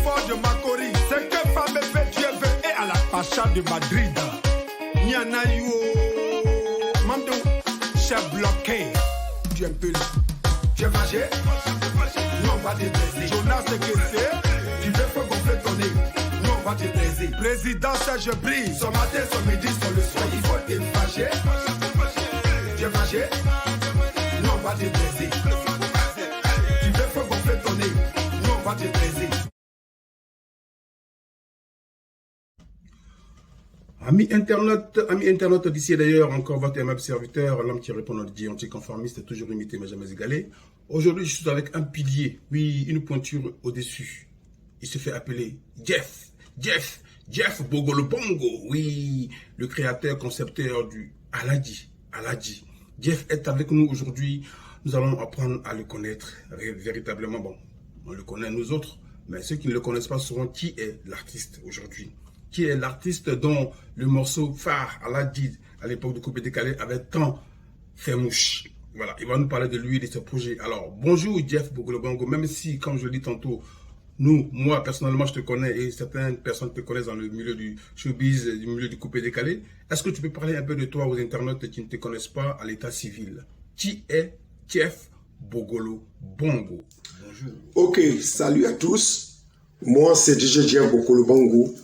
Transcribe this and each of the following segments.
fort de Macori. C'est que femme fait Dieu veut et à la Pacha de Madrid. Nyana yo, Mando, chef bloqué. Tu es un peu là. Tu es fâché? Non, on va te baiser. Jonas Kessé, tu veux faire gonfler ton nez. Non, on va te baiser. Président Serge Brie, son matin, son midi, son le soir, il faut te fâcher. Tu es fâché? Non, on va te baiser. Tu veux faire gonfler ton nez. Non, on va te baiser. Amis internautes d'ici et d'ailleurs, encore votre aimable serviteur, l'homme qui répond à Dieu anticonformiste, toujours imité mais jamais égalé. Aujourd'hui, je suis avec un pilier, oui, une pointure au-dessus. Il se fait appeler Jeff Bogolo Bongo, oui, le créateur, concepteur du Aladji. Jeff est avec nous aujourd'hui. Nous allons apprendre à le connaître véritablement. Bon, on le connaît nous autres, mais ceux qui ne le connaissent pas sauront qui est l'artiste aujourd'hui. Qui est l'artiste dont le morceau phare Aladji à l'époque de Coupé Décalé avait tant fait mouche. Voilà, il va nous parler de lui et de ses projets. Alors, bonjour Jeff Bogolo Bongo, même si, comme je le dis tantôt, moi personnellement je te connais et certaines personnes te connaissent dans le milieu du showbiz, du milieu du Coupé Décalé. Est-ce que tu peux parler un peu de toi aux internautes qui ne te connaissent pas à l'état civil? Qui est Jeff Bogolo Bongo? Bonjour. Ok, salut à tous. Moi c'est DJ Jeff Bogolo Bongo.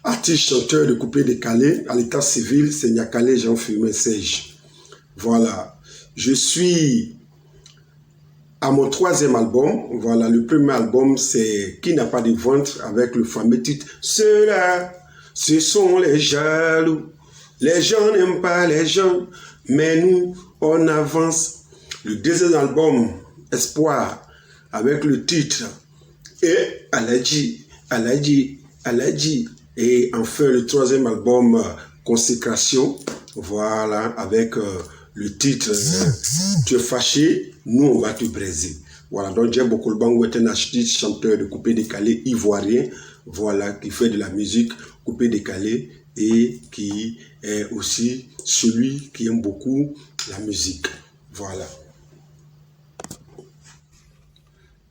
Artiste chanteur de Coupé Décalé, à l'état civil, c'est Nyakale Jean-Firmin Sage. Voilà, je suis à mon 3e album. Voilà, le premier album, c'est Qui n'a pas de ventre, avec le fameux titre Ceux-là, ce sont les jaloux. Les gens n'aiment pas les gens, mais nous, on avance. Le deuxième album, Espoir, avec le titre Et Aladji. Et enfin, le 3e album, Consécration, voilà, avec le titre Tu es fâché, nous on va te braiser. Voilà, donc Jeff Bogolo Bongo est un artiste chanteur de Coupé Décalé ivoirien, voilà, qui fait de la musique Coupé Décalé et qui est aussi celui qui aime beaucoup la musique. Voilà.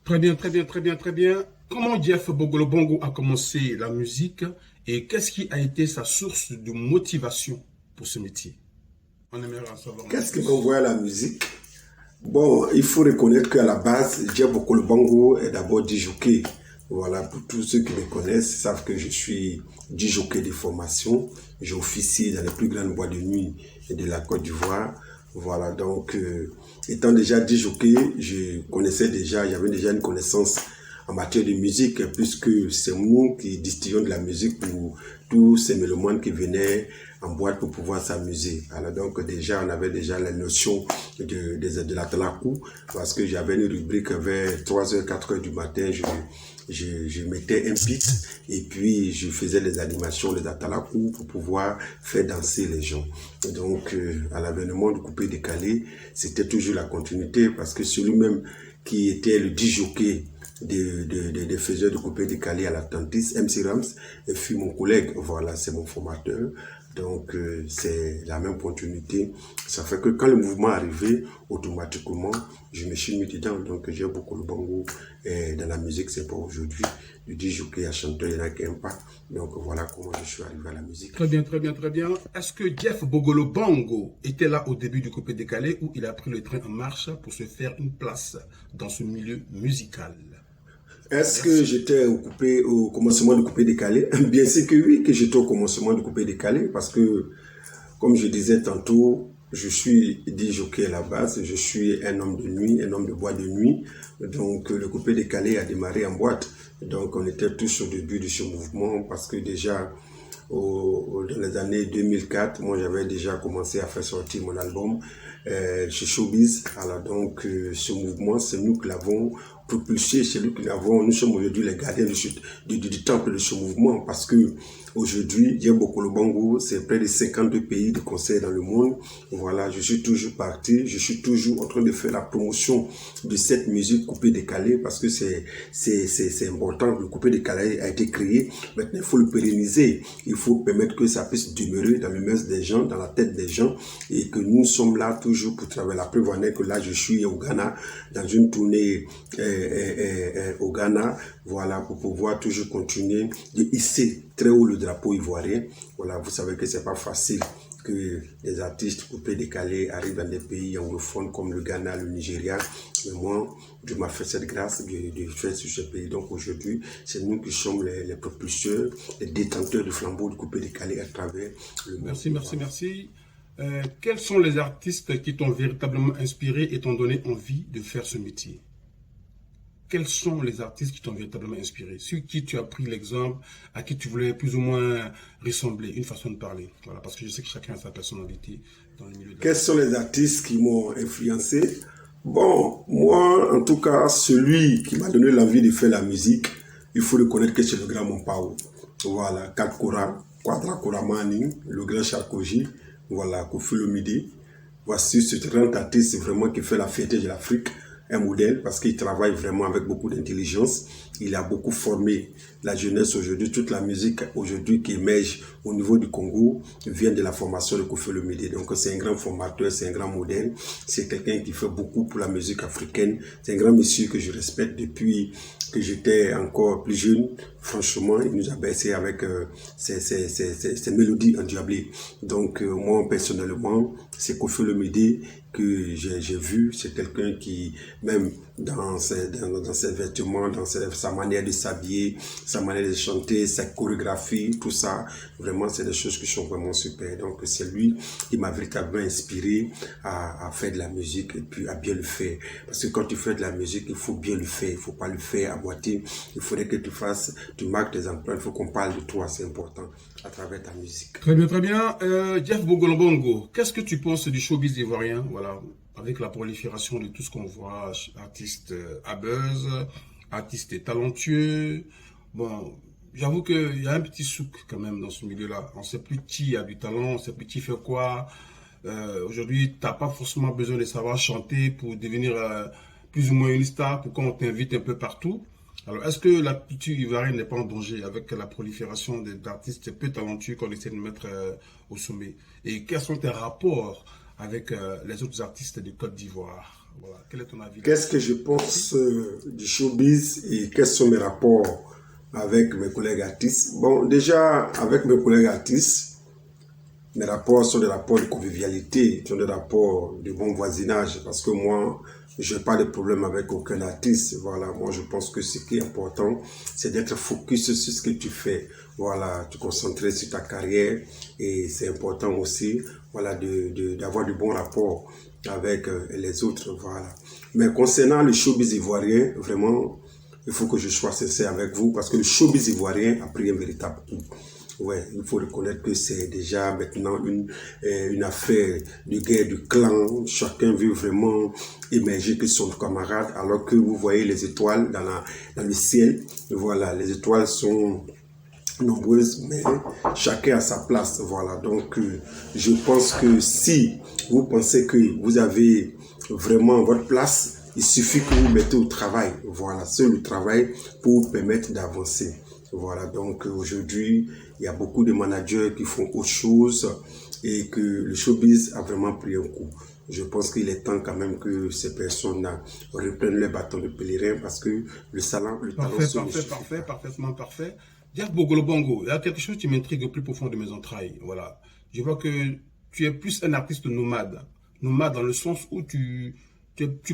Très bien. Comment Jeff Bogolo Bongo a commencé la musique et qu'est-ce qui a été sa source de motivation pour ce métier? On aimerait en savoir. Qu'est-ce qui m'envoie à la musique? Bon, il faut reconnaître qu'à la base, Jeff Bogolo Bongo est d'abord DJ. Voilà, pour tous ceux qui me connaissent, savent que je suis DJ de formation. J'ai officié dans les plus grandes boîtes de nuit de la Côte d'Ivoire. Voilà, donc, étant déjà DJ, j'avais déjà une connaissance en matière de musique, puisque c'est nous qui distillons de la musique pour tous ces mélomanes qui venaient en boîte pour pouvoir s'amuser. Alors donc déjà, on avait déjà la notion de la talakou, parce que j'avais une rubrique vers 3h, 4h du matin, je mettais un beat et puis je faisais les animations, les atalakou pour pouvoir faire danser les gens. Et donc, à l'avènement du Coupé Décalé, c'était toujours la continuité, parce que celui-même qui était le DJ des faiseurs de Coupé Décalé à l'Atlantis, MC Rams, et fut mon collègue. Voilà, c'est mon formateur. Donc, c'est la même continuité. Ça fait que quand le mouvement arrivait, automatiquement, je me suis mis dedans. Donc, j'ai beaucoup le bongo. Et dans la musique, c'est pas aujourd'hui. Du DJ à chanteur, il n'y en a qu'un pas. Donc, voilà comment je suis arrivé à la musique. Très bien. Est-ce que Jeff Bogolo Bongo était là au début du Coupé Décalé ou il a pris le train en marche pour se faire une place dans ce milieu musical? Est-ce que j'étais au commencement du Coupé Décalé? Bien sûr que oui, que j'étais au commencement du Coupé Décalé, parce que, comme je disais tantôt, je suis DJ à la base, je suis un homme de nuit, un homme de boîte de nuit. Donc, le Coupé Décalé a démarré en boîte. Donc, on était tous au début de ce mouvement, parce que déjà, dans les années 2004, moi, j'avais déjà commencé à faire sortir mon album chez Showbiz. Alors, donc, ce mouvement, c'est nous qui l'avons propulsé, c'est nous qui l'avons. Nous sommes aujourd'hui les gardiens du temple de ce mouvement, parce que aujourd'hui, Jeff Bogolo Bongo, c'est près de 52 pays de concerts dans le monde. Voilà, je suis toujours parti, je suis toujours en train de faire la promotion de cette musique Coupé Décalé, parce que c'est important. Le Coupé Décalé a été créé. Maintenant, il faut le pérenniser. Il faut permettre que ça puisse demeurer dans le mœurs des gens, dans la tête des gens, et que nous sommes là tous toujours pour travailler. La preuve en est que là, je suis au Ghana, dans une tournée au Ghana, voilà, pour pouvoir toujours continuer de hisser très haut le drapeau ivoirien. Voilà, vous savez que c'est pas facile que des artistes coupés décalés arrivent dans des pays anglophones comme le Ghana, le Nigeria. Mais moi, Dieu m'a fait cette grâce de faire sur ce pays. Donc aujourd'hui, c'est nous qui sommes les propulseurs, les détenteurs du flambeau de coupé décalé à travers le monde. Merci. Quels sont les artistes qui t'ont véritablement inspiré et t'ont donné envie de faire ce métier? Quels sont les artistes qui t'ont véritablement inspiré? Sur qui tu as pris l'exemple, à qui tu voulais plus ou moins ressembler, une façon de parler. Voilà, parce que je sais que chacun a sa personnalité dans le milieu de Quels sont les artistes qui m'ont influencé? Bon, moi, en tout cas, celui qui m'a donné l'envie de faire la musique, il faut reconnaître que c'est le grand Mompao. Voilà, Kakura, Quadra Koramani, le grand Chakoji, voilà, Kofi Olomide. Voici ce grand artiste vraiment qui fait la fierté de l'Afrique. Un modèle parce qu'il travaille vraiment avec beaucoup d'intelligence. Il a beaucoup formé la jeunesse aujourd'hui. Toute la musique aujourd'hui qui émerge au niveau du Congo vient de la formation de Kofi Olomide. Donc c'est un grand formateur, c'est un grand modèle. C'est quelqu'un qui fait beaucoup pour la musique africaine. C'est un grand monsieur que je respecte depuis que j'étais encore plus jeune. Franchement, il nous a bercé avec ses mélodies endiablées. Donc moi personnellement, c'est Kofi Olomide que j'ai vu. C'est quelqu'un qui, même dans ses vêtements, dans sa manière de s'habiller, sa manière de chanter, sa chorégraphie, tout ça, vraiment c'est des choses qui sont vraiment super. Donc c'est lui qui m'a véritablement inspiré à faire de la musique et puis à bien le faire. Parce que quand tu fais de la musique, il faut bien le faire, il faut pas le faire à moitié. Il faudrait que tu marques tes empreintes, il faut qu'on parle de toi, c'est important à travers ta musique. Très bien. Jeff Bogolobongo, qu'est-ce que tu penses du showbiz ivoirien? Voilà, avec la prolifération de tout ce qu'on voit, artistes à buzz, artistes talentueux. Bon, j'avoue qu'il y a un petit souk quand même dans ce milieu-là. On ne sait plus qui a du talent, on ne sait plus qui fait quoi. Aujourd'hui, tu n'as pas forcément besoin de savoir chanter pour devenir plus ou moins une star, pour qu'on t'invite un peu partout. Alors, est-ce que la culture ivoirienne n'est pas en danger avec la prolifération d'artistes peu talentueux qu'on essaie de mettre au sommet? Et quels sont tes rapports avec les autres artistes de Côte d'Ivoire? Voilà. Quel est ton avis? Qu'est-ce que je pense du showbiz et quels sont mes rapports avec mes collègues artistes? Bon, déjà, avec mes collègues artistes, mes rapports sont des rapports de convivialité, sont des rapports de bon voisinage, parce que moi, je n'ai pas de problème avec aucun artiste. Voilà, moi je pense que ce qui est important, c'est d'être focus sur ce que tu fais. Voilà, te concentrer sur ta carrière et c'est important aussi, voilà, d'avoir de bons rapports avec les autres. Voilà. Mais concernant le showbiz ivoirien, vraiment, il faut que je sois sincère avec vous parce que le showbiz ivoirien a pris un véritable coup. Ouais, il faut reconnaître que c'est déjà maintenant une affaire de guerre de clan. Chacun veut vraiment émerger que son camarade, alors que vous voyez les étoiles dans le ciel. Voilà, les étoiles sont nombreuses, mais chacun a sa place. Voilà, donc je pense que si vous pensez que vous avez vraiment votre place, il suffit que vous mettez au travail. Voilà, c'est le travail pour vous permettre d'avancer. Voilà, donc aujourd'hui, il y a beaucoup de managers qui font autre chose et que le showbiz a vraiment pris un coup. Je pense qu'il est temps quand même que ces personnes reprennent les bâtons de pèlerin parce que le talent Parfaitement parfait. Jeff Bogolobongo, il y a quelque chose qui m'intrigue au plus profond de mes entrailles. Voilà. Je vois que tu es plus un artiste nomade. Nomade dans le sens où tu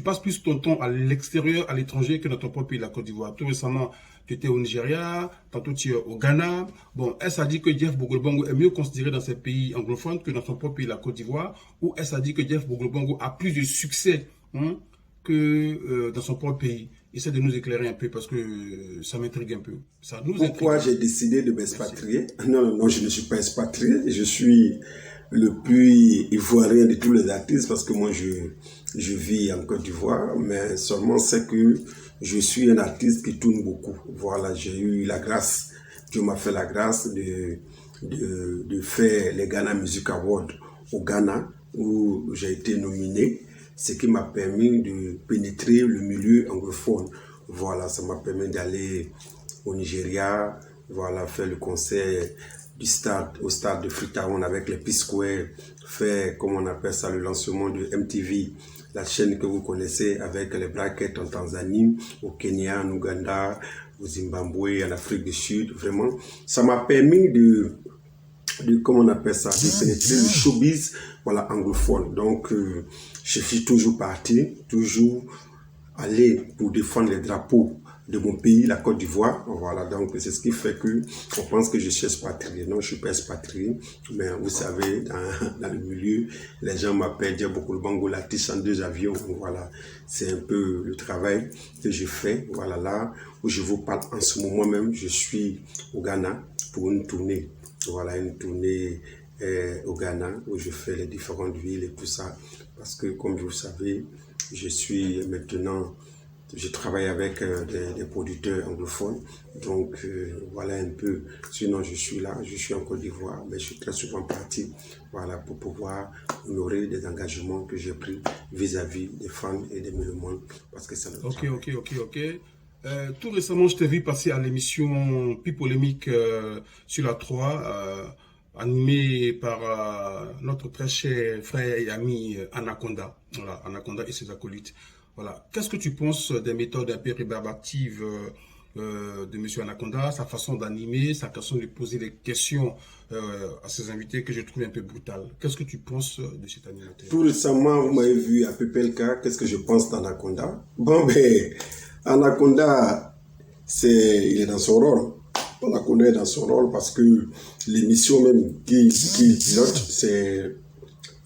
passes plus ton temps à l'extérieur, à l'étranger que dans ton propre pays, la Côte d'Ivoire. Tout récemment, tu étais au Nigeria, tantôt tu es au Ghana. Bon, est-ce à dire que Jeff Bogolobongo est mieux considéré dans ces pays anglophones que dans son propre pays, la Côte d'Ivoire? Ou est-ce à dire que Jeff Bogolobongo a plus de succès que dans son propre pays? Essaie de nous éclairer un peu parce que ça m'intrigue un peu. Pourquoi j'ai décidé de m'expatrier? Non, je ne suis pas expatrié. Je suis le plus ivoirien de tous les artistes parce que moi, je vis en Côte d'Ivoire. Mais seulement c'est que je suis un artiste qui tourne beaucoup. Voilà, j'ai eu la grâce, Dieu m'a fait la grâce de faire les Ghana Music Awards au Ghana où j'ai été nominé. Ce qui m'a permis de pénétrer le milieu anglophone. Voilà, ça m'a permis d'aller au Nigeria, voilà, faire le concert au stade de Freetown avec les P-Square, fait, comme on appelle ça, le lancement de MTV, la chaîne que vous connaissez avec les brackets en Tanzanie, au Kenya, en Ouganda, au Zimbabwe, en Afrique du Sud. Vraiment, ça m'a permis de comment on appelle ça, de pénétrer le showbiz, voilà, anglophone. Donc, je suis toujours parti, toujours allé pour défendre les drapeaux de mon pays, la Côte d'Ivoire. Voilà, donc c'est ce qui fait que on pense que je suis expatrié. Non, je suis pas expatrié, mais vous savez, dans le milieu, les gens m'appellent Diabo Kolobango, l'artiste en 2 avions. Voilà, c'est un peu le travail que je fais. Voilà, là où je vous parle en ce moment même, je suis au Ghana pour une tournée. Voilà, une tournée au Ghana où je fais les différentes villes et tout ça. Parce que, comme vous le savez, je suis maintenant, je travaille avec des producteurs anglophones. Donc, voilà un peu. Sinon, je suis là, je suis en Côte d'Ivoire, mais je suis très souvent parti, voilà, pour pouvoir honorer des engagements que j'ai pris vis-à-vis des fans et des mélomanes. Parce que ça me Ok. Tout récemment, je t'ai vu passer à l'émission Plus Polémique sur la 3, animée par notre très cher frère et ami Anaconda. Voilà, Anaconda et ses acolytes. Voilà. Qu'est-ce que tu penses des méthodes un peu rébarbatives de M. Anaconda, sa façon d'animer, sa façon de poser des questions à ses invités que je trouve un peu brutale? Qu'est-ce que tu penses de cet animateur? Tout récemment, vous m'avez vu à PPLK, qu'est-ce que je pense d'Anaconda? Bon, ben, Anaconda, il est dans son rôle. Anaconda est dans son rôle parce que l'émission même qu'il pilote, c'est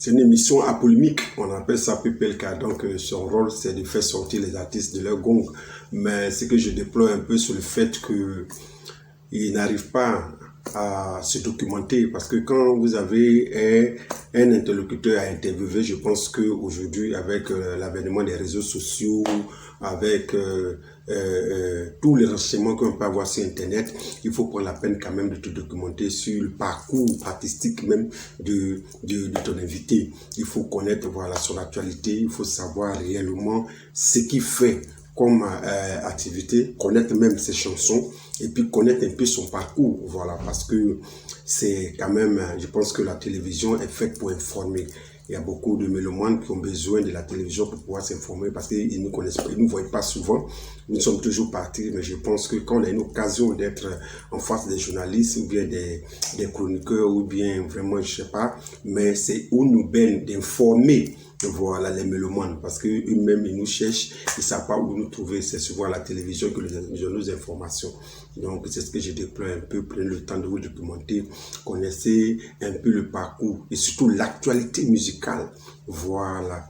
une émission apolémique, on appelle ça PPLK. Donc son rôle, c'est de faire sortir les artistes de leur gong. Mais ce que je déplore un peu sur le fait qu'il n'arrive pas à se documenter, parce que quand vous avez un interlocuteur à interviewer, je pense qu'aujourd'hui, avec l'avènement des réseaux sociaux, avec tous les renseignements qu'on peut avoir sur Internet, il faut prendre la peine quand même de te documenter sur le parcours artistique même de ton invité. Il faut connaître, voilà, son actualité, il faut savoir réellement ce qu'il fait comme activité, connaître même ses chansons et puis connaître un peu son parcours, voilà, parce que c'est quand même, je pense que la télévision est faite pour informer. Il y a beaucoup de mélomanes qui ont besoin de la télévision pour pouvoir s'informer parce qu'ils ne connaissent pas, ils ne nous voient pas souvent. Nous sommes toujours partis, mais je pense que quand on a une occasion d'être en face des journalistes ou bien des chroniqueurs ou bien vraiment, je sais pas, mais c'est où nous baigne d'informer, voilà, les mélomanes, parce qu'eux-mêmes, ils nous cherchent, ils ne savent pas où nous trouver. C'est souvent à la télévision que nous avons nos informations. Donc, c'est ce que je déplore un peu. Prenez le temps de vous documenter, connaissez un peu le parcours et surtout l'actualité musicale. Voilà.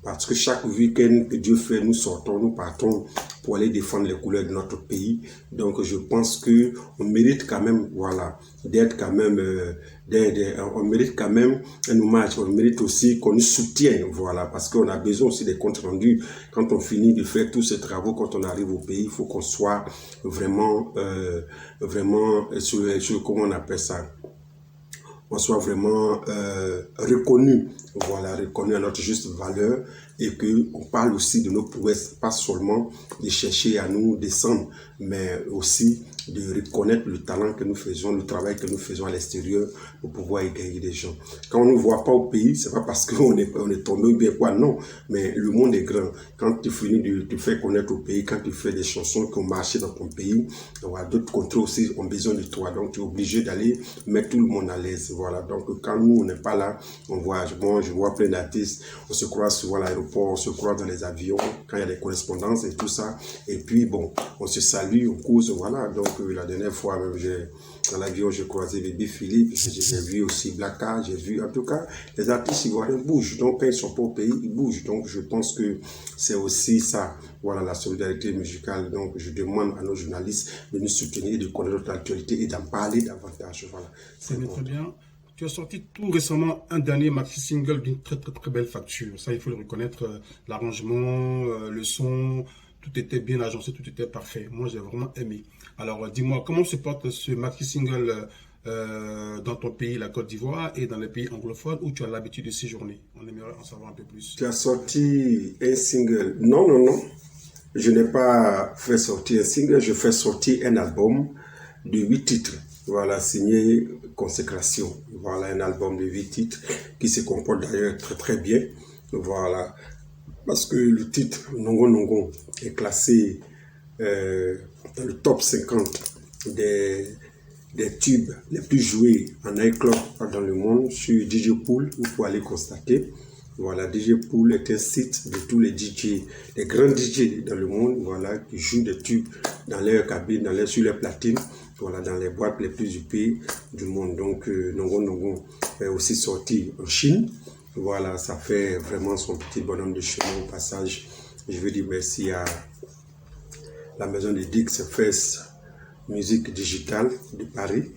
Parce que chaque week-end que Dieu fait, nous sortons, nous partons pour aller défendre les couleurs de notre pays. Donc, je pense que on mérite quand même, voilà, d'être quand même, on mérite quand même un hommage. On mérite aussi qu'on nous soutienne, voilà, parce qu'on a besoin aussi des comptes rendus. Quand on finit de faire tous ces travaux, quand on arrive au pays, il faut qu'on soit vraiment, sur comment on appelle ça, on soit vraiment reconnu, voilà, reconnu à notre juste valeur et qu'on parle aussi de nos prouesses, pas seulement de chercher à nous descendre, mais aussi de reconnaître le talent que nous faisons, le travail que nous faisons à l'extérieur pour pouvoir égayer des gens. Quand on ne nous voit pas au pays, c'est pas parce qu'on est tombé ou bien quoi, non, mais le monde est grand. Quand tu finis de te faire connaître au pays, quand tu fais des chansons qui ont marché dans ton pays, voilà, d'autres contrées aussi ont besoin de toi, donc tu es obligé d'aller mettre tout le monde à l'aise, voilà. Donc quand nous on n'est pas là, on voit, je vois plein d'artistes, on se croise souvent à l'aéroport, on se croise dans les avions, quand il y a des correspondances et tout ça, et puis bon, on se salue, on cause, voilà. Donc la dernière fois même, dans l'avion, j'ai croisé Baby Philippe, j'ai vu aussi Blacka, j'ai vu, en tout cas, les artistes ivoiriens bougent, donc quand ils sont pas au pays, ils bougent, donc je pense que c'est aussi ça, voilà, la solidarité musicale. Donc je demande à nos journalistes de nous soutenir, de connaître notre actualité et d'en parler davantage, voilà. C'est très bien. Tu as sorti tout récemment un dernier maxi single d'une très belle facture. Ça, il faut le reconnaître. L'arrangement, le son, tout était bien agencé, tout était parfait. Moi, j'ai vraiment aimé. Alors, dis-moi, comment se porte ce maxi single dans ton pays, la Côte d'Ivoire, et dans les pays anglophones où tu as l'habitude de séjourner? On aimerait en savoir un peu plus. Tu as sorti un single? Non. Je n'ai pas fait sortir un single, je fais sortir un album de 8 titres. voilà, signé Consécration. Voilà, un album de 8 titres qui se comporte d'ailleurs très très bien. Voilà, parce que le titre Nongo Nongo est classé dans le top 50 des tubes les plus joués en nightclub dans le monde sur DJ Pool, vous pouvez aller constater. Voilà, DJ Pool est un site de tous les DJ, les grands DJ dans le monde, voilà, qui jouent des tubes dans leur cabine, sur les platines, voilà, dans les boîtes les plus huppées du monde. Donc, Nongo Nongo est aussi sorti en Chine. Voilà, ça fait vraiment son petit bonhomme de chemin au passage. Je veux dire merci à la maison de Dix Fest Musique Digitale de Paris.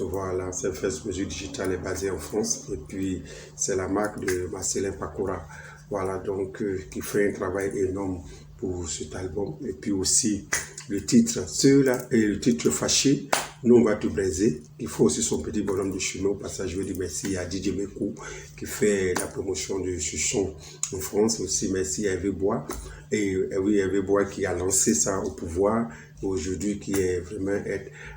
Voilà, Fest Musique Digitale est basée en France. Et puis, c'est la marque de Marcelin Pakoura. Voilà, donc, qui fait un travail énorme pour cet album. Et puis aussi, le titre, ceux-là, et le titre Fâché, Nous on va te braiser. Il faut aussi son petit bonhomme de chemin. Au passage, je veux dire merci à DJ Mekou qui fait la promotion de ce son en France. Aussi, merci à Hervé Bois. Et oui, Hervé Bois qui a lancé ça au pouvoir. Aujourd'hui, qui est vraiment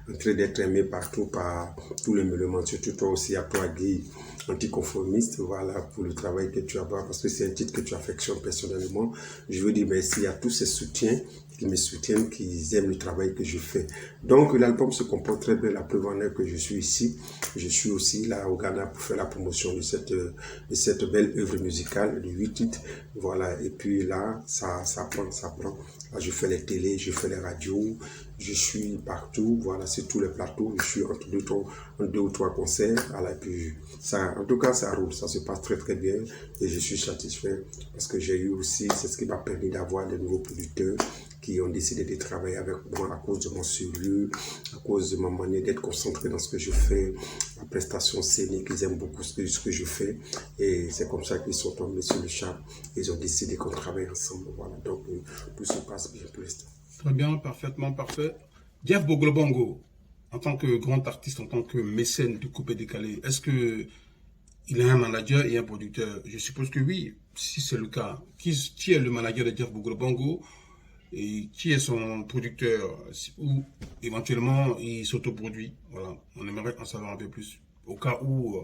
en train d'être aimé partout par tous les musulmans, surtout toi aussi, à toi, Guy, anticonformiste, voilà, pour le travail que tu as, parce que c'est un titre que tu affectionnes personnellement. Je veux dire merci à tous ces soutiens qui me soutiennent, qui aiment le travail que je fais. Donc, l'album se comporte très bien, la preuve en est que je suis ici. Je suis aussi là au Ghana pour faire la promotion de cette belle œuvre musicale de 8 titres. Voilà, et puis là, ça prend. Là, je fais les télés, je fais les radios, je suis partout, voilà, c'est tous les plateaux, je suis entre deux ou trois concerts, voilà, et puis ça, en tout cas, ça roule, ça se passe très très bien, et je suis satisfait, parce que j'ai eu aussi, c'est ce qui m'a permis d'avoir de nouveaux producteurs, qui ont décidé de travailler avec moi à cause de mon sérieux, à cause de ma manière d'être concentré dans ce que je fais, ma prestation scénique, ils aiment beaucoup ce que je fais, et c'est comme ça qu'ils sont tombés sur le charme, ils ont décidé qu'on travaille ensemble, voilà, donc tout se passe bien pour l'instant. Très bien, parfaitement parfait. Jeff Bogolobongo, en tant que grand artiste, en tant que mécène du coupé décalé, est-ce que il a un manager et un producteur? Je suppose que oui, si c'est le cas. Qui est le manager de Jeff Bogolobongo et qui est son producteur, ou éventuellement il s'autoproduit? Voilà, on aimerait en savoir un peu plus, au cas où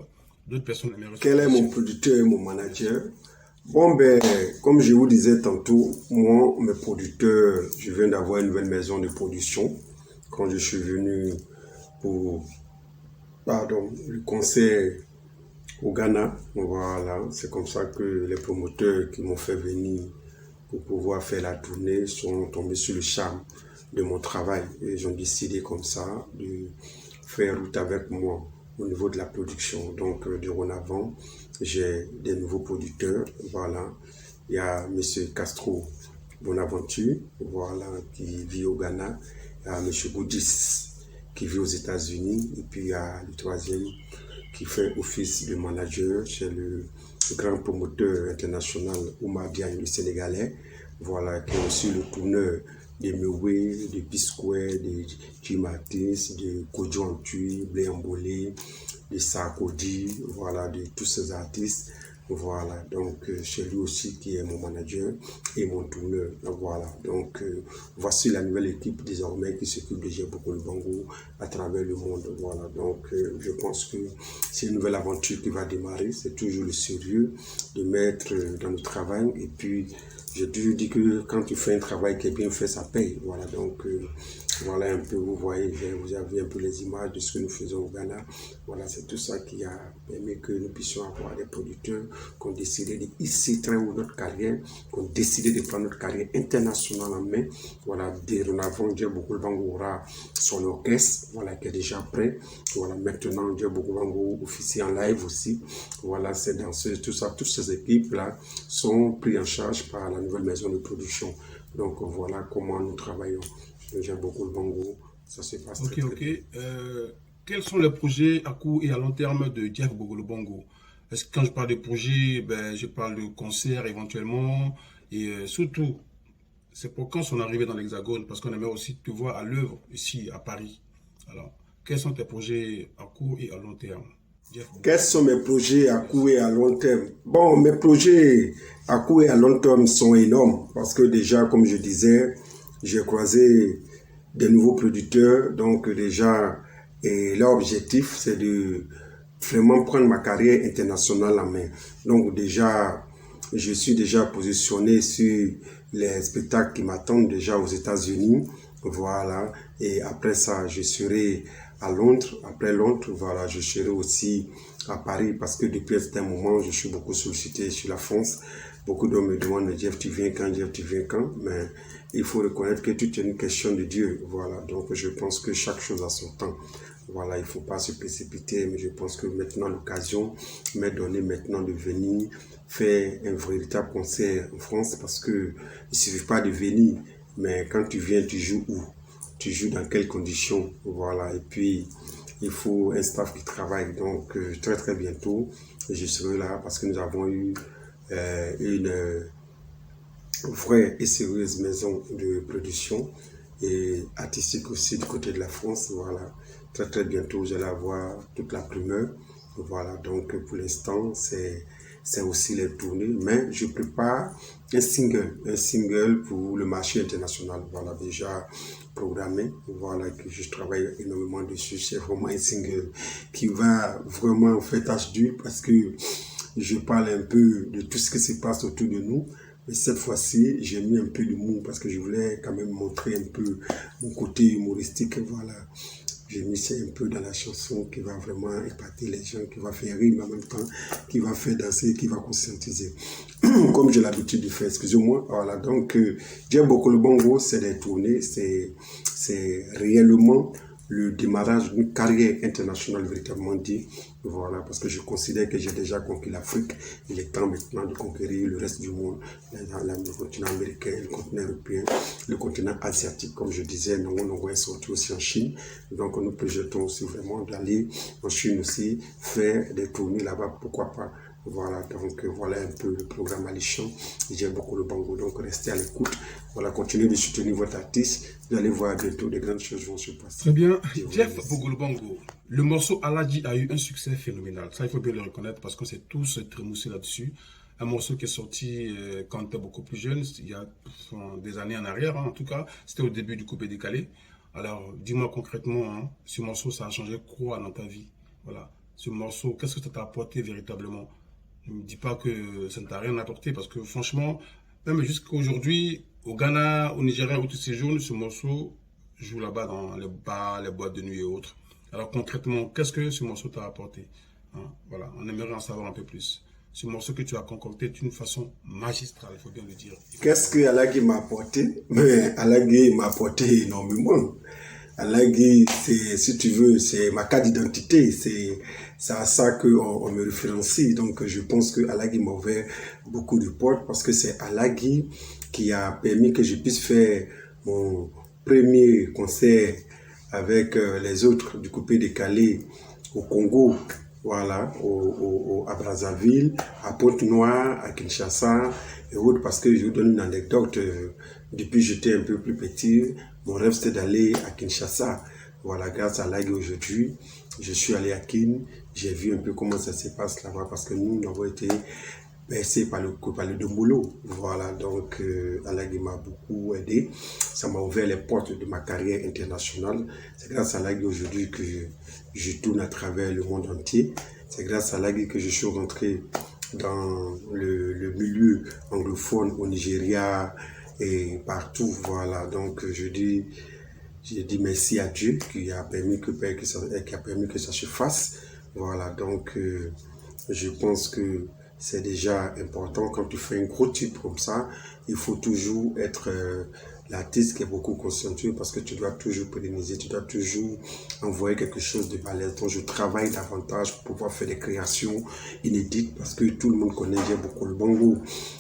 d'autres personnes aimeraient. Quel est mon producteur et mon manager? Bon, comme je vous disais tantôt, moi, mes producteurs, je viens d'avoir une nouvelle maison de production. Quand je suis venu pour, le concert au Ghana, voilà, c'est comme ça que les promoteurs qui m'ont fait venir pour pouvoir faire la tournée sont tombés sur le charme de mon travail. Et ils ont décidé comme ça de faire route avec moi au niveau de la production. Donc, dorénavant, j'ai des nouveaux producteurs, voilà. Il y a M. Castro Bonaventure, voilà, qui vit au Ghana. Il y a M. Boudis, qui vit aux États-Unis. Et puis, il y a le troisième qui fait office de manager chez le grand promoteur international Oumar Diagne, le Sénégalais, voilà, qui est aussi le tourneur de Mewé, de Pisquet, de Jimatis, de Kodjo Antui, Bléambolé, de Sarkozy, voilà, de tous ces artistes. Voilà, donc chez lui aussi qui est mon manager et mon tourneur. Voilà, donc voici la nouvelle équipe désormais qui s'occupe de Jeff Bogolobongo à travers le monde. Voilà, donc je pense que c'est une nouvelle aventure qui va démarrer. C'est toujours le sérieux de mettre dans le travail. Et puis, j'ai toujours dit que quand tu fais un travail qui est bien fait, ça paye. Voilà, donc voilà un peu, vous voyez, vous avez un peu les images de ce que nous faisons au Ghana. Voilà, c'est tout ça qui a permis que nous puissions avoir des producteurs qui ont décidé de hisser très haut notre carrière, qui ont décidé de prendre notre carrière internationale en main. Voilà, dorénavant, Jeff Bogolobongo aura son orchestre, voilà, qui est déjà prêt. Voilà, maintenant, Jeff Bogolobongo officie en live aussi. Voilà, ces danseuses, tout ça, toutes ces équipes-là sont prises en charge par la nouvelle maison de production. Donc, voilà comment nous travaillons. Jeff Bogolobongo, ça se passe très bien. Quels sont les projets à court et à long terme de Jeff Bogolobongo? Est-ce que quand je parle de projet, je parle de concert éventuellement, et surtout, c'est pour quand son arrivée dans l'Hexagone, parce qu'on aimerait aussi te voir à l'œuvre ici à Paris. Alors, quels sont tes projets à court et à long terme? Quels sont mes projets à court et à long terme? Bon, mes projets à court et à long terme sont énormes, parce que déjà, comme je disais, j'ai croisé des nouveaux producteurs, donc déjà, Et leur objectif, c'est de vraiment prendre ma carrière internationale en main. Donc déjà, je suis déjà positionné sur les spectacles qui m'attendent déjà aux États-Unis. Voilà. Et après ça, je serai à Londres. Après Londres, voilà, je serai aussi à Paris parce que depuis un certain moment, je suis beaucoup sollicité sur la France. Beaucoup d'hommes me demandent, Jeff, tu viens quand? Jeff, tu viens quand? Mais il faut reconnaître que tout est une question de Dieu. Voilà. Donc, je pense que chaque chose a son temps. Voilà, il ne faut pas se précipiter, mais je pense que maintenant, l'occasion m'est donnée maintenant de venir faire un véritable concert en France parce que il ne suffit pas de venir, mais quand tu viens, tu joues où? Tu joues dans quelles conditions? Voilà, et puis il faut un staff qui travaille. Donc, très très bientôt, je serai là parce que nous avons eu une vraie et sérieuse maison de production et artistique aussi du côté de la France. Voilà, très très bientôt, j'allais avoir toute la primeur. Voilà, donc pour l'instant, c'est aussi les tournées, mais je prépare un single pour le marché international. Voilà, déjà programmé. Voilà, que je travaille énormément dessus. C'est vraiment un single qui va vraiment faire tâche d'huile parce que je parle un peu de tout ce qui se passe autour de nous. Mais cette fois-ci, j'ai mis un peu d'humour parce que je voulais quand même montrer un peu mon côté humoristique. Voilà. J'ai mis ça un peu dans la chanson qui va vraiment épater les gens, qui va faire rire, mais en même temps, qui va faire danser, qui va conscientiser. Comme j'ai l'habitude de faire, excusez-moi. Voilà, donc, Jeff Bokolo Bongo, c'est des tournées, c'est réellement le démarrage d'une carrière internationale véritablement dit. Voilà, parce que je considère que j'ai déjà conquis l'Afrique. Il est temps maintenant de conquérir le reste du monde, le continent américain, le continent européen, le continent asiatique. Comme je disais, nous est sorti aussi en Chine. Donc, nous projetons aussi vraiment d'aller en Chine aussi, faire des tournées là-bas, pourquoi pas. Voilà, donc voilà un peu le programme alléchant. J'aime beaucoup le bango, donc restez à l'écoute. Voilà, continuez de soutenir votre artiste. Vous allez voir bientôt des grandes choses vont se passer. Très bien. Jeff Bokolo Bongo, le morceau Aladji a eu un succès phénoménal. Ça, il faut bien le reconnaître parce qu'on s'est tous trémoussés là-dessus. Un morceau qui est sorti quand on était beaucoup plus jeune, il y a des années en arrière, hein, en tout cas. C'était au début du coupé décalé. Alors, dis-moi concrètement, hein, ce morceau, ça a changé quoi dans ta vie? Voilà. Ce morceau, qu'est-ce que ça t'a apporté véritablement? Ne me dis pas que ça ne t'a rien apporté parce que franchement, même jusqu'à aujourd'hui, au Ghana, au Nigeria, où tu séjournes, ce morceau joue là-bas dans les bars, les boîtes de nuit et autres. Alors concrètement, qu'est-ce que ce morceau t'a apporté? Hein? Voilà, on aimerait en savoir un peu plus. Ce morceau que tu as concocté d'une façon magistrale, il faut bien le dire. Qu'est-ce que Alagui m'a apporté? Mais Alagui m'a apporté énormément. Alagui, c'est, si tu veux, c'est ma carte d'identité. C'est à ça qu'on me référencie. Donc, je pense que Alagui m'a ouvert beaucoup de portes parce que c'est Alagui qui a permis que je puisse faire mon premier concert avec les autres du coupé décalé au Congo. Voilà, à Brazzaville, à Pointe-Noire, à Kinshasa et autres, parce que je vous donne une anecdote. Depuis que j'étais un peu plus petit, mon rêve c'était d'aller à Kinshasa. Voilà, grâce à Alagui aujourd'hui, je suis allé à Kin, j'ai vu un peu comment ça se passe là-bas, parce que nous avons été bercés par le Dombolo. Voilà, donc Alagui m'a beaucoup aidé. Ça m'a ouvert les portes de ma carrière internationale. C'est grâce à Alagui aujourd'hui que je tourne à travers le monde entier. C'est grâce à Alagui que je suis rentré dans le milieu anglophone au Nigeria et partout. Voilà, donc je dis merci à Dieu qui a permis que ça se fasse. Voilà, donc je pense que c'est déjà important quand tu fais un gros titre comme ça. Il faut toujours être l'artiste qui est beaucoup consciencieux parce que tu dois toujours pérenniser, tu dois toujours envoyer quelque chose de balèze. Donc je travaille davantage pour pouvoir faire des créations inédites parce que tout le monde connaît beaucoup le bongo.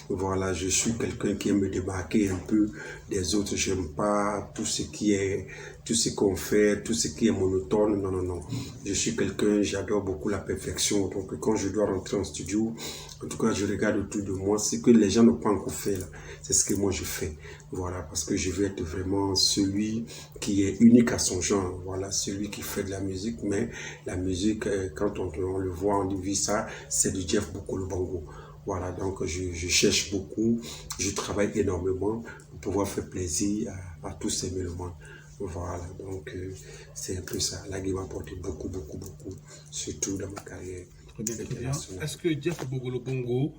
Voilà, je suis quelqu'un qui aime me démarquer un peu des autres. J'aime pas tout ce qu'on fait, tout ce qui est monotone. Non, non, non. Je suis quelqu'un, j'adore beaucoup la perfection. Donc quand je dois rentrer en studio, en tout cas, je regarde autour de moi. Ce que les gens n'ont pas encore fait là, c'est ce que moi je fais. Voilà, parce que je veux être vraiment celui qui est unique à son genre. Voilà, celui qui fait de la musique. Mais la musique, quand on le voit, on dit ça, c'est du Jeff Bokolo Bongo. Voilà, donc je cherche beaucoup, je travaille énormément pour pouvoir faire plaisir à tous ces mélomanes. Voilà, donc c'est un peu ça. La guitare m'a apporté beaucoup, beaucoup, beaucoup, surtout dans ma carrière. Très bien, très bien. Est-ce que Jeff Bogolo Bongo,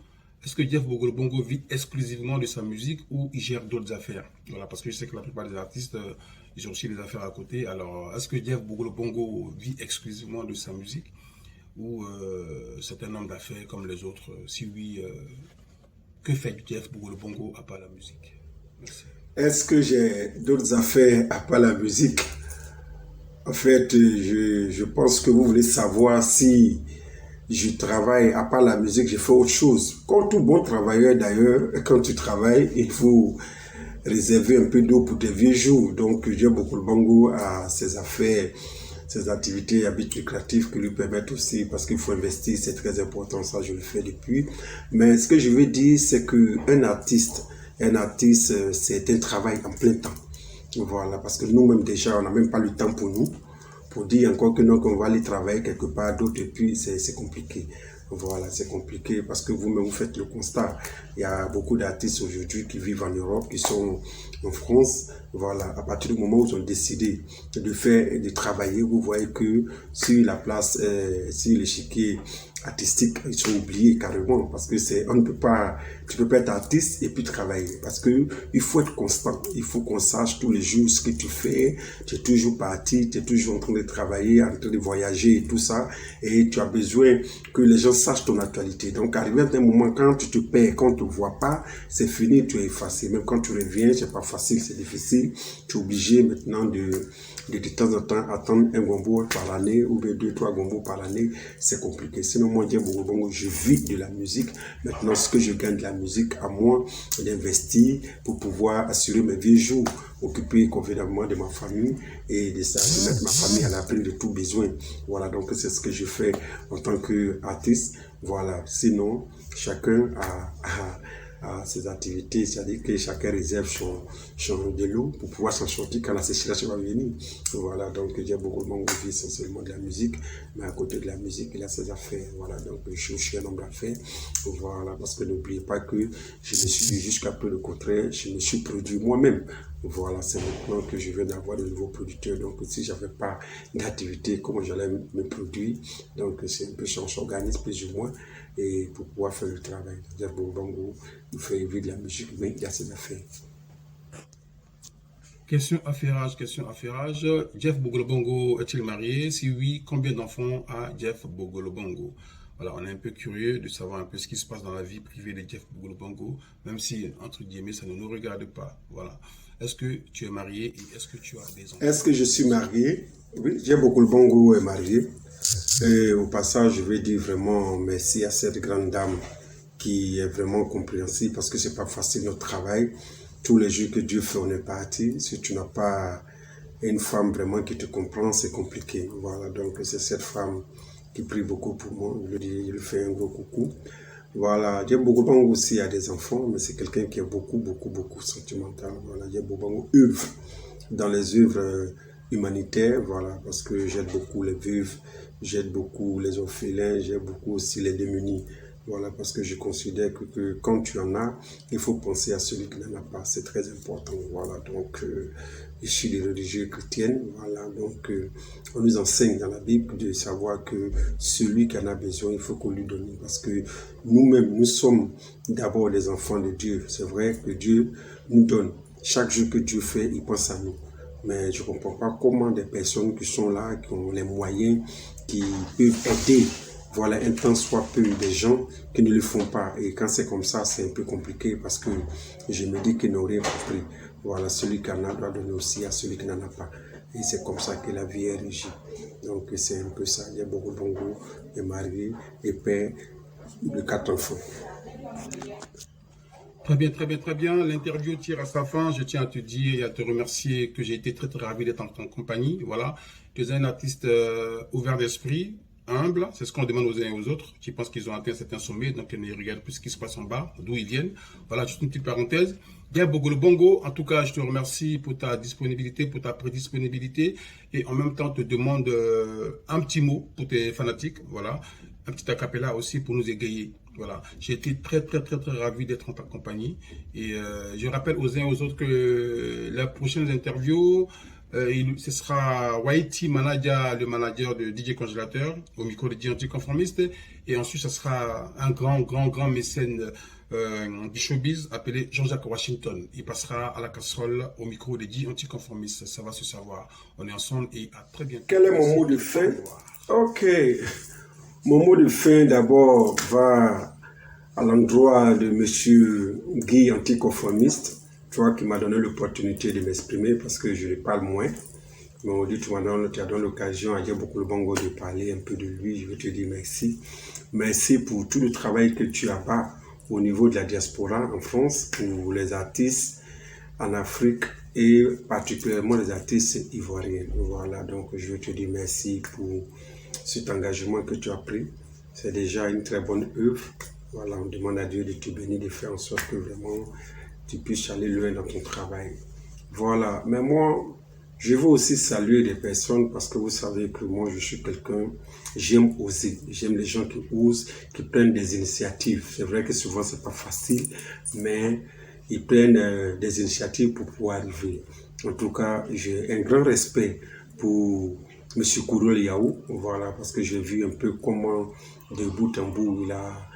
vit exclusivement de sa musique ou il gère d'autres affaires? Voilà, parce que je sais que la plupart des artistes, ils ont aussi des affaires à côté. Alors, est-ce que Jeff Bogolo Bongo vit exclusivement de sa musique ou c'est un homme d'affaires comme les autres? Si oui, que fait Jeff Bogolo Bongo à part la musique? Merci. Est-ce que j'ai d'autres affaires à part la musique? En fait, je pense que vous voulez savoir si je travaille, à part la musique, je fais autre chose. Comme tout bon travailleur d'ailleurs, quand tu travailles, il faut réserver un peu d'eau pour tes vieux jours. Donc, Jeff Bogolo Bongo a ses affaires, ses activités, habitudes lucratives qui lui permettent aussi, parce qu'il faut investir, c'est très important, ça je le fais depuis. Mais ce que je veux dire, c'est qu'un artiste, c'est un travail en plein temps. Voilà, parce que nous-mêmes déjà, on n'a même pas le temps pour dire encore que non, qu'on va aller travailler quelque part d'autre, et puis c'est compliqué. Voilà, c'est compliqué parce que vous-même, vous faites le constat. Il y a beaucoup d'artistes aujourd'hui qui vivent en Europe, qui sont en France. Voilà, à partir du moment où ils ont décidé de travailler, vous voyez que sur la place, sur l'échiquier artistique, ils sont oubliés carrément parce que tu peux pas être artiste et puis travailler parce que il faut être constant. Il faut qu'on sache tous les jours ce que tu fais. Tu es toujours parti, tu es toujours en train de travailler, en train de voyager et tout ça. Et tu as besoin que les gens sachent ton actualité. Donc, arrivé à un moment, quand tu te perds, quand on te voit pas, c'est fini, tu es effacé. Même quand tu reviens, c'est pas facile, c'est difficile. Tu es obligé maintenant de temps en temps attendre un gombo par l'année ou bien 2-3 gombos par l'année, c'est compliqué. Sinon, moi, je vis de la musique. Maintenant, ce que je gagne de la musique, à moi d'investir pour pouvoir assurer mes vieux jours, occuper convenablement de ma famille et de mettre ma famille à l'abri de tout besoin. Voilà, donc c'est ce que je fais en tant qu'artiste. Voilà, sinon, chacun a ses activités, c'est-à-dire que chacun réserve son de l'eau pour pouvoir s'en sortir quand la sécheresse va venir. Voilà, donc j'ai beaucoup de monde qui vit essentiellement de la musique, mais à côté de la musique, il a ses affaires. Voilà, donc je suis un homme d'affaires. Voilà, parce que n'oubliez pas que je me suis jusqu'à peu le contraire, je me suis produit moi-même. Voilà, c'est maintenant que je viens d'avoir de nouveaux producteurs. Donc, si j'avais pas d'activité, comment j'allais me produire? Donc, c'est un peu on s'organise plus ou moins et pour pouvoir faire le travail. Jeff Bogolo Bongo, il fait vivre de la musique, mais il y a ses affaires. Question affairage. Jeff Bogolo Bongo est-il marié? Si oui, combien d'enfants a Jeff Bogolo Bongo? Voilà, on est un peu curieux de savoir un peu ce qui se passe dans la vie privée de Jeff Bogolo Bongo, même si, entre guillemets, ça ne nous regarde pas. Voilà. Est-ce que tu es marié et est-ce que tu as des enfants? Est-ce que je suis marié? Oui, Jeff Bogolo Bongo est marié. Et au passage, je veux dire vraiment merci à cette grande dame qui est vraiment compréhensible parce que c'est pas facile notre travail. Tous les jours que Dieu fait, on est parti. Si tu n'as pas une femme vraiment qui te comprend, c'est compliqué. Voilà, donc c'est cette femme qui prie beaucoup pour moi. Je lui fais un gros coucou. Voilà, Jeff Bogolo Bongo aussi a des enfants, mais c'est quelqu'un qui est beaucoup sentimental. Voilà, Jeff Bogolo Bongo œuvre dans les œuvres humanitaires, voilà, parce que j'aide beaucoup les veuves, j'aide beaucoup les orphelins, j'aide beaucoup aussi les démunis. Voilà, parce que je considère que quand tu en as, il faut penser à celui qui n'en a pas. C'est très important. Voilà, donc je suis des religieux chrétiennes. Voilà, donc on nous enseigne dans la Bible de savoir que celui qui en a besoin, il faut qu'on lui donne. Parce que nous-mêmes, nous sommes d'abord des enfants de Dieu. C'est vrai que Dieu nous donne. Chaque jour que Dieu fait, il pense à nous. Mais je ne comprends pas comment des personnes qui sont là, qui ont les moyens, qui peuvent aider, voilà, un temps soit peu des gens qui ne le font pas. Et quand c'est comme ça, c'est un peu compliqué parce que je me dis qu'ils n'ont rien compris. Voilà, celui qui en a doit donner aussi à celui qui n'en a pas. Et c'est comme ça que la vie est régie. Donc c'est un peu ça. Jeff Bogolo Bongo est marié et père de 4 enfants. Très bien. L'interview tire à sa fin. Je tiens à te dire et à te remercier que j'ai été très ravi d'être en ton compagnie. Voilà, tu es un artiste ouvert d'esprit, humble, c'est ce qu'on demande aux uns et aux autres, qui pensent qu'ils ont atteint un certain sommet, donc ils ne regardent plus ce qui se passe en bas, d'où ils viennent. Voilà, juste une petite parenthèse. Jeff Bogolo Bongo, en tout cas, je te remercie pour ta disponibilité, pour ta prédisponibilité, et en même temps, te demande un petit mot pour tes fanatiques, voilà, un petit acapella aussi pour nous égayer. Voilà, j'ai été très ravi d'être en ta compagnie, et je rappelle aux uns et aux autres que les prochaines interviews, Ce sera Waiti Manadia, le manager de DJ Congélateur, au micro de DJ Anticonformiste. Et ensuite, ce sera un grand mécène du showbiz appelé Jean-Jacques Washington. Il passera à la casserole au micro de DJ Anticonformiste. Ça va se savoir. On est ensemble et à très bientôt. Quel est mon mot de fin? Ok. Mon mot de fin d'abord va à l'endroit de monsieur Guy Anticonformiste, toi qui m'as donné l'opportunité de m'exprimer parce que je parle moins. Mais on dit tu m'as donné l'occasion à dire beaucoup le Bongo de parler un peu de lui. Je veux te dire merci. Merci pour tout le travail que tu as fait au niveau de la diaspora en France, pour les artistes en Afrique et particulièrement les artistes ivoiriens. Voilà, donc je veux te dire merci pour cet engagement que tu as pris. C'est déjà une très bonne œuvre. Voilà, on demande à Dieu de te bénir, de faire en sorte que vraiment tu puisses aller loin dans ton travail. Voilà, mais moi, je veux aussi saluer des personnes parce que vous savez que moi, je suis quelqu'un, j'aime oser. J'aime les gens qui osent, qui prennent des initiatives. C'est vrai que souvent, c'est pas facile, mais ils prennent des initiatives pour pouvoir arriver. En tout cas, j'ai un grand respect pour M. Kourol Yao, voilà, parce que j'ai vu un peu comment, de bout en bout, il a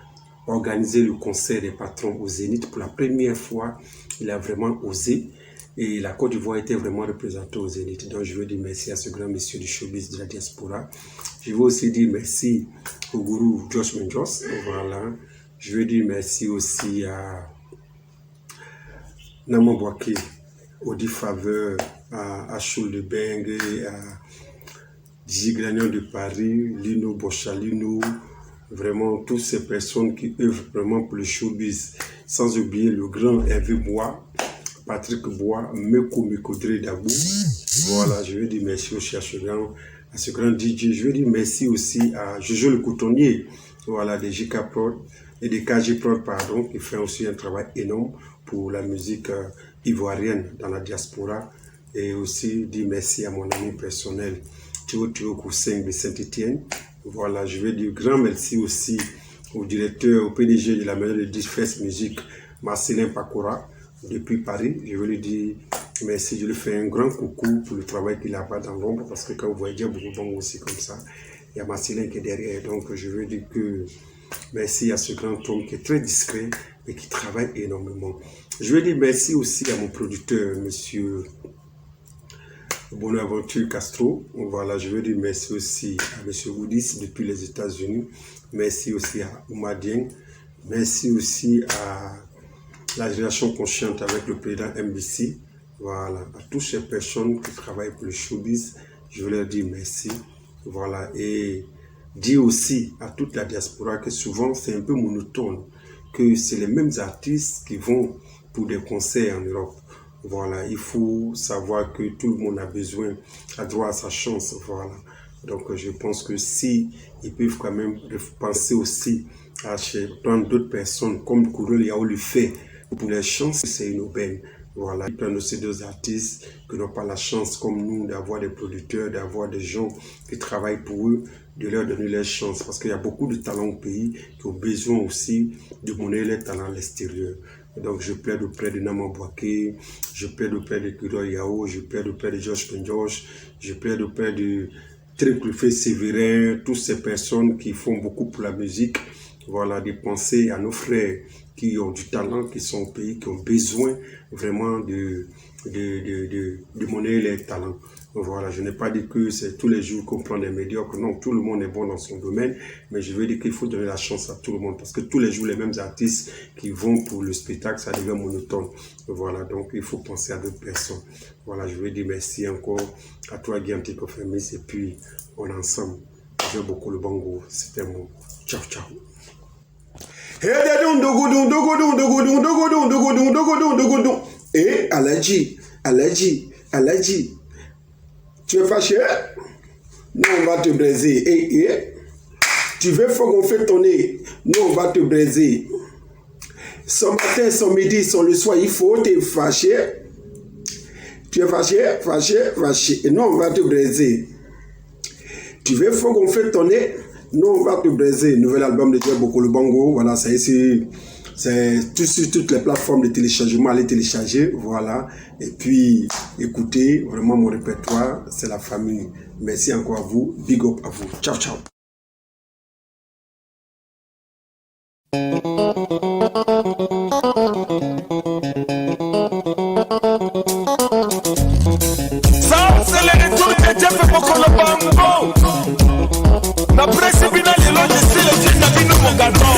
organisé le concert des patrons au Zénith. Pour la première fois, il a vraiment osé. Et la Côte d'Ivoire était vraiment représentée au Zénith. Donc, je veux dire merci à ce grand monsieur du showbiz de la diaspora. Je veux aussi dire merci au gourou Josh Menjos. Voilà. Je veux dire merci aussi à Naman Bouaké, Audi Faveur, à Choul de Bengue, à Digi Gragnon de Paris, Lino Bochalino, vraiment toutes ces personnes qui œuvrent vraiment pour le showbiz. Sans oublier le grand Hervé Bois, Patrick Bois, Meko Mikodre Dabou. Voilà, je veux dire merci aussi à ce grand DJ. Je veux dire merci aussi à Jojo le Cotonnier, voilà, de JK Prod et de KG Prod, pardon, qui fait aussi un travail énorme pour la musique ivoirienne dans la diaspora. Et aussi dire merci à mon ami personnel, Théo Koussin de Saint-Etienne. Voilà, je veux dire grand merci aussi au directeur, au PDG de la maison de Disfest Musique, Marcelin Pakora, depuis Paris. Je veux lui dire merci, je lui fais un grand coucou pour le travail qu'il a pas dans l'ombre, parce que quand vous voyez bien beaucoup de bon aussi comme ça, il y a Marcelin qui est derrière. Donc je veux dire que merci à ce grand homme qui est très discret et qui travaille énormément. Je veux dire merci aussi à mon producteur, monsieur Bonaventure Castro. Voilà, je veux dire merci aussi à monsieur Woodis depuis les États-Unis. Merci aussi à Oumadien. Merci aussi à la génération consciente avec le président MBC. Voilà, à toutes ces personnes qui travaillent pour le showbiz, je veux leur dire merci. Voilà, et dire aussi à toute la diaspora que souvent c'est un peu monotone, que c'est les mêmes artistes qui vont pour des concerts en Europe. Voilà, il faut savoir que tout le monde a besoin, a droit à sa chance. Voilà, donc je pense que si ils peuvent quand même penser aussi à prendre d'autres personnes comme Kourol Yao le fait pour les chances, c'est une aubaine. Voilà, ils prennent aussi deux artistes qui n'ont pas la chance comme nous d'avoir des producteurs, d'avoir des gens qui travaillent pour eux, de leur donner leur chance. Parce qu'il y a beaucoup de talents au pays qui ont besoin aussi de monnaie les talents à l'extérieur. Donc je plaide auprès de Naman Bouaké, je plaide auprès de Kourol Yao, je plaide auprès de Josh Penjosh, je plaide auprès de Tréclufé Sévérin, toutes ces personnes qui font beaucoup pour la musique. Voilà, de penser à nos frères qui ont du talent, qui sont au pays, qui ont besoin vraiment de monnaie les talents. Voilà, je n'ai pas dit que c'est tous les jours qu'on prend des médiocres. Non, tout le monde est bon dans son domaine, mais je veux dire qu'il faut donner la chance à tout le monde parce que tous les jours, les mêmes artistes qui vont pour le spectacle, ça devient monotone. Voilà, donc il faut penser à d'autres personnes. Voilà, je veux dire merci encore à toi, Guy Anticonformiste, et puis on est ensemble. J'aime beaucoup le Bongo. C'était mon ciao, ciao. Et Aladji, tu es fâché? Nous on va te braiser. Tu veux qu'on fait tonner? Nous on va te braiser. Son matin, son midi, son le soir, il faut te fâcher. Tu es fâché. Et nous on va te braiser. Tu veux qu'on fait tonner? Nous, on va te braiser. Nouvel album de Dieu, beaucoup le Bongo. Voilà, c'est ici C'est tout sur toutes les plateformes de téléchargement. Allez télécharger, voilà. Et puis, écoutez, vraiment mon répertoire, c'est la famille. Merci encore à vous. Big up à vous. Ciao, ciao. Ça, c'est le retour de Jeff Mokolo Bango. Na presse bina lelo je sais le film na bino mon gâteau.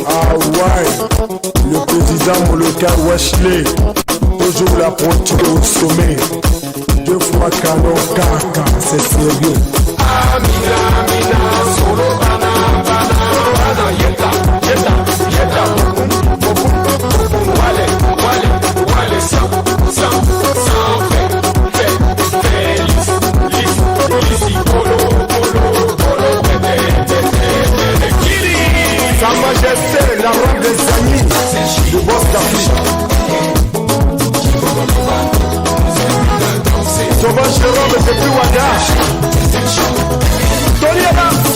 Ah ouais, le président Moloka Wesley, toujours la pointure au sommet. 2 fois canon caca, c'est sérieux. Amina, Amina, solo bana, bana, bana, yeta, yeta, yeta, wale, wale, wale, sans, feliz, lisi, polo, kiri. Sa Majesté, la reine des amis, du boss d'Afrique. Sauvage Jérôme depuis Ouaga. Tony Adams,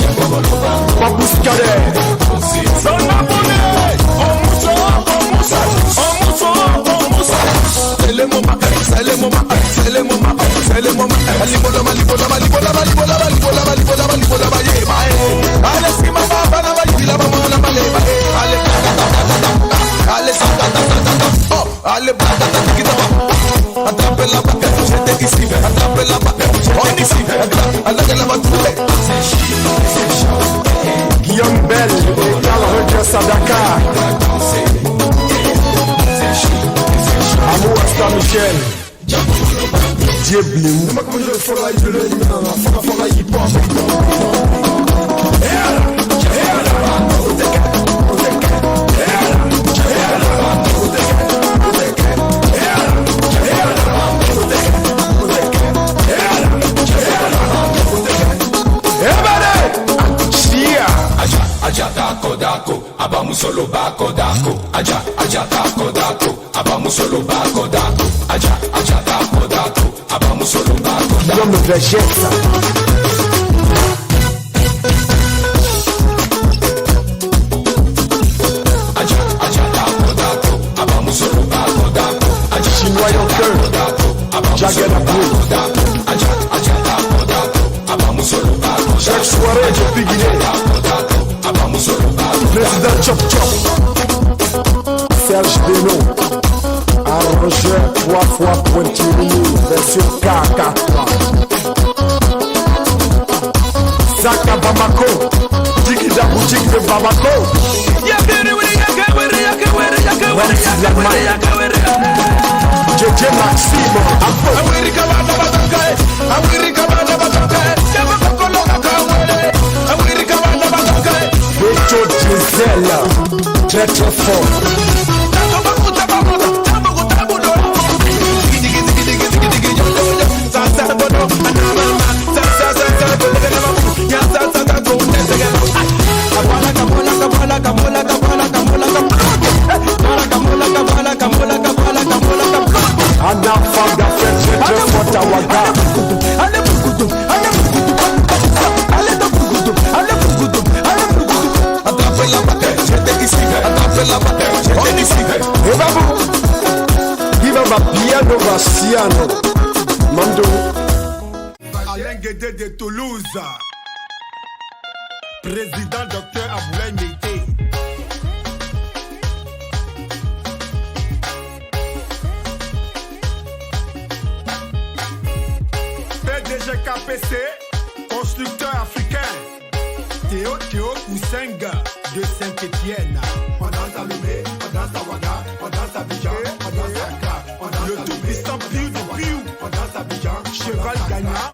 Papous Kader. Guillaume Bell et Karl Roger Sadaka. Amour Asta Michel. Dieu Blim. Solo bako dako, aja dako dako, abamu solo bako dako, aja dako dako, abamu solo bako dako. Guillaume Vegeta. Aja dako dako, abamu solo bako dako, aja Chinois Yonker. Jagger Abou. aja dako dako, abamu solo bako. Chaque soirée depuis Guinée. Abamu solo bako. Président Chop Chop. Serge Beno. Arrangeur 3 fois Pointillini. Version K4. Zaka Bamako. Dikida boutique de Bamako. JJ Maxime. Beto Giselle. Très très fort. Anna Fanga fait JJ Fotawaga. Et babou, il va piano Vassiano. Mando. Alain Guédé de Toulouse. Président Dr Aboulaye Mété. PDG KPC, constructeur africain. Théo Koussenga de Saint-Étienne. On danse à Lomé, on danse à Ouaga, on danse à Abidjan, on danse à Accra, on danse à le tout puissant Piu de Piu, on danse à Abidjan, cheval gagnant.